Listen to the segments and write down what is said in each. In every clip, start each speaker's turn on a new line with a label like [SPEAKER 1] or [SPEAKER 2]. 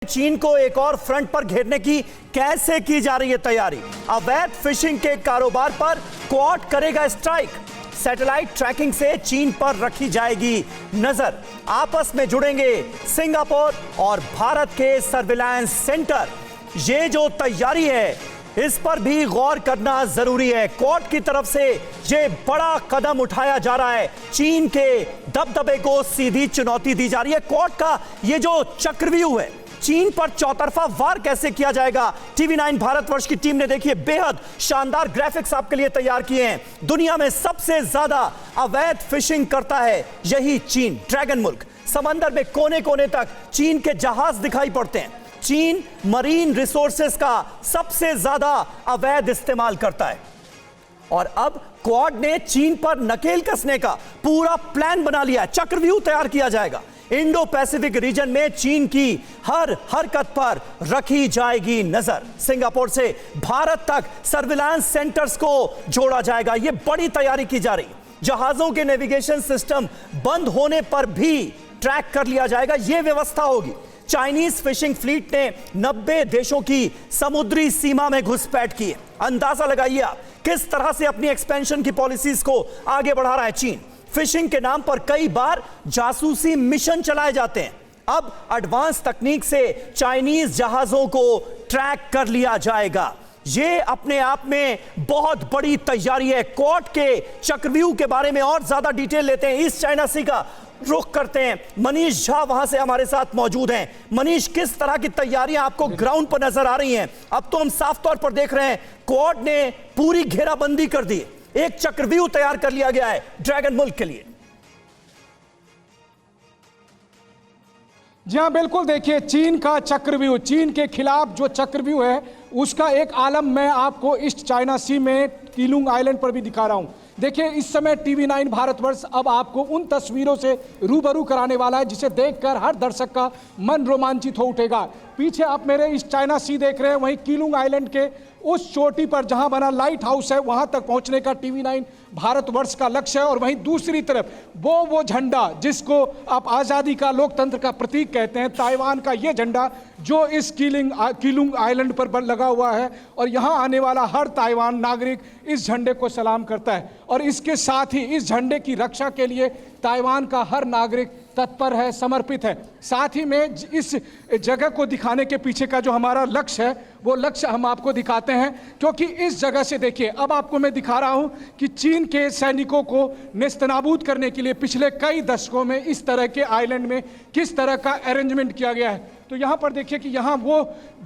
[SPEAKER 1] चीन को एक और फ्रंट पर घेरने की कैसे की जा रही है तैयारी। अवैध फिशिंग के कारोबार पर क्वाड करेगा स्ट्राइक। सैटेलाइट ट्रैकिंग से चीन पर रखी जाएगी नजर। आपस में जुड़ेंगे सिंगापुर और भारत के सर्विलांस सेंटर। ये जो तैयारी है इस पर भी गौर करना जरूरी है। क्वाड की तरफ से ये बड़ा कदम उठाया जा रहा है। चीन के दबदबे को सीधी चुनौती दी जा रही है। क्वाड का ये जो चक्रव्यूह है, चीन पर चौतरफा वार कैसे किया जाएगा। टीवी 9 भारतवर्ष की टीम ने देखिए बेहद शानदार ग्राफिक्स आपके लिए तैयार किए हैं। दुनिया में सबसे ज्यादा अवैध फिशिंग करता है यही चीन, ड्रैगन मुल्क। समंदर में कोने कोने तक चीन के जहाज दिखाई पड़ते हैं। चीन मरीन रिसोर्सेस का सबसे ज्यादा अवैध इस्तेमाल करता है और अब क्वाड ने चीन पर नकेल कसने का पूरा प्लान बना लिया है। चक्रव्यूह तैयार किया जाएगा। इंडो पैसिफिक रीजन में चीन की हर हरकत पर रखी जाएगी नजर। सिंगापुर से भारत तक सर्विलांस सेंटर्स को जोड़ा जाएगा। यह बड़ी तैयारी की जा रही। जहाजों के नेविगेशन सिस्टम बंद होने पर भी ट्रैक कर लिया जाएगा। यह व्यवस्था होगी। चाइनीज फिशिंग फ्लीट ने 90 देशों की समुद्री सीमा में घुसपैठ की है। अंदाजा लगाइए आप किस तरह से अपनी एक्सपेंशन की पॉलिसीज को आगे बढ़ा रहा है चीन। फिशिंग के नाम पर कई बार जासूसी मिशन चलाए जाते हैं। अब एडवांस तकनीक से चाइनीज जहाजों को ट्रैक कर लिया जाएगा। यह अपने आप में बहुत बड़ी तैयारी है। क्वाड के चक्रव्यूह के बारे में और ज्यादा डिटेल लेते हैं। ईस्ट चाइना सी का रुख करते हैं। मनीष झा वहां से हमारे साथ मौजूद हैं। मनीष, किस तरह की तैयारियां आपको ग्राउंड पर नजर आ रही हैं? अब तो हम साफ तौर पर देख रहे हैं क्वाड ने पूरी घेराबंदी कर दी। एक चक्रव्यूह तैयार कर लिया गया है ड्रैगन मुल्क के लिए।
[SPEAKER 2] जी हाँ, बिल्कुल। देखिए, चीन का चक्रव्यूह, चीन के खिलाफ जो चक्रव्यूह है उसका एक आलम मैं आपको ईस्ट चाइना सी में कीलुंग आइलैंड पर भी दिखा रहा हूं। देखिए, इस समय टीवी 9 भारतवर्ष अब आपको उन तस्वीरों से रूबरू कराने वाला है जिसे देखकर हर दर्शक का मन रोमांचित हो उठेगा। पीछे आप मेरे ईस्ट चाइना सी देख रहे हैं, वहीं कीलुंग आइलैंड के उस चोटी पर जहां बना लाइट हाउस है वहां तक पहुंचने का टीवी 9 भारतवर्ष का लक्ष्य है। और वहीं दूसरी तरफ वो झंडा जिसको आप आज़ादी का, लोकतंत्र का प्रतीक कहते हैं, ताइवान का ये झंडा जो इस कीलुंग आइलैंड पर लगा हुआ है। और यहाँ आने वाला हर ताइवान नागरिक इस झंडे को सलाम करता है। और इसके साथ ही इस झंडे की रक्षा के लिए ताइवान का हर नागरिक तत्पर है, समर्पित है। साथ ही में इस जगह को दिखाने के पीछे का जो हमारा लक्ष्य है वो लक्ष्य हम आपको दिखाते हैं, क्योंकि इस जगह से देखिए अब आपको मैं दिखा रहा हूं कि चीन के सैनिकों को नेस्तनाबूद करने के लिए पिछले कई दशकों में इस तरह के आइलैंड में किस तरह का अरेंजमेंट किया गया है। तो यहाँ पर देखिए कि यहाँ वो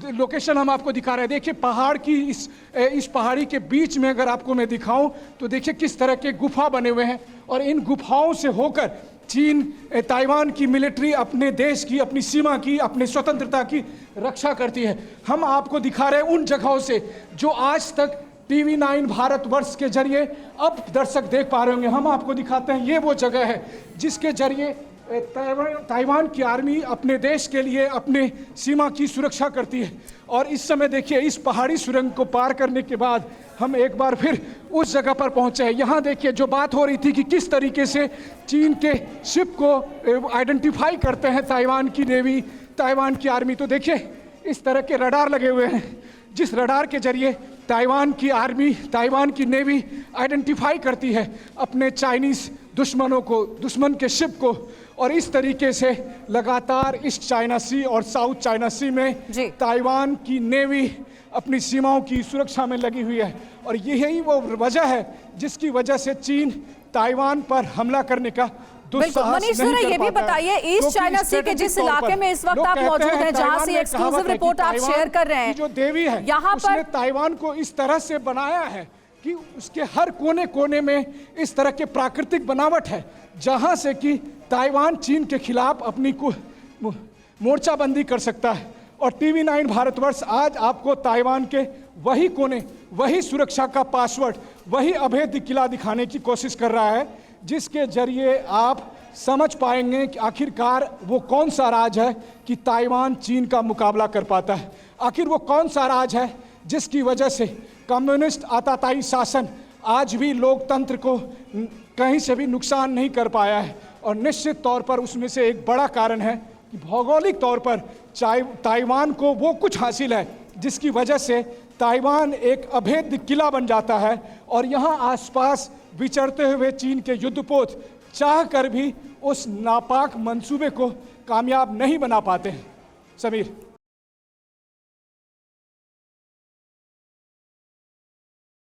[SPEAKER 2] लोकेशन हम आपको दिखा रहे हैं। देखिए पहाड़ की इस पहाड़ी के बीच में अगर आपको मैं दिखाऊं तो देखिए किस तरह के गुफा बने हुए हैं और इन गुफाओं से होकर चीन, ताइवान की मिलिट्री अपने देश की, अपनी सीमा की, अपनी स्वतंत्रता की रक्षा करती है। हम आपको दिखा रहे हैं उन जगहों से जो आज तक टीवी 9 भारतवर्ष के जरिए अब दर्शक देख पा रहे होंगे। हम आपको दिखाते हैं ये वो जगह है जिसके जरिए ताइवान की आर्मी अपने देश के लिए अपने सीमा की सुरक्षा करती है। और इस समय देखिए इस पहाड़ी सुरंग को पार करने के बाद हम एक बार फिर उस जगह पर पहुंचे हैं। यहाँ देखिए जो बात हो रही थी कि किस तरीके से चीन के शिप को आइडेंटिफाई करते हैं ताइवान की नेवी, ताइवान की आर्मी। तो देखिए इस तरह के रडार लगे हुए हैं जिस रडार के जरिए ताइवान की आर्मी, ताइवान की नेवी आइडेंटिफाई करती है अपने चाइनीज दुश्मनों को, दुश्मन के शिप को। और इस तरीके से लगातार ईस्ट चाइना सी और साउथ चाइना सी में ताइवान की नेवी अपनी सीमाओं की सुरक्षा में लगी हुई है। और यही वो वजह है जिसकी वजह से चीन ताइवान पर हमला करने का
[SPEAKER 3] मनीष जरा ये भी बताइए, ईस्ट चाइना सी के जिस इलाके में इस वक्त आप मौजूद हैं, जहां से एक्सक्लूसिव रिपोर्ट आप शेयर कर रहे हैं,
[SPEAKER 2] जो देवी है यहाँ पर ताइवान को इस तरह से बनाया है कि उसके हर कोने कोने में इस तरह के प्राकृतिक बनावट है जहां से कि ताइवान चीन के खिलाफ अपनी मोर्चाबंदी कर सकता है। और टीवी 9 भारतवर्ष आज आपको ताइवान के वही कोने, वही सुरक्षा का पासवर्ड, वही अभेद्य किला दिखाने की कोशिश कर रहा है जिसके जरिए आप समझ पाएंगे कि आखिरकार वो कौन सा राज है कि ताइवान चीन का मुकाबला कर पाता है। आखिर वो कौन सा राज है जिसकी वजह से कम्युनिस्ट आताताई शासन आज भी लोकतंत्र को कहीं से भी नुकसान नहीं कर पाया है। और निश्चित तौर पर उसमें से एक बड़ा कारण है कि भौगोलिक तौर पर ताइवान को वो कुछ हासिल है जिसकी वजह से ताइवान एक अभेद्य किला बन जाता है और यहाँ आसपास विचरते हुए चीन के युद्धपोत चाह कर भी उस नापाक मंसूबे को कामयाब नहीं बना पाते हैं। समीर।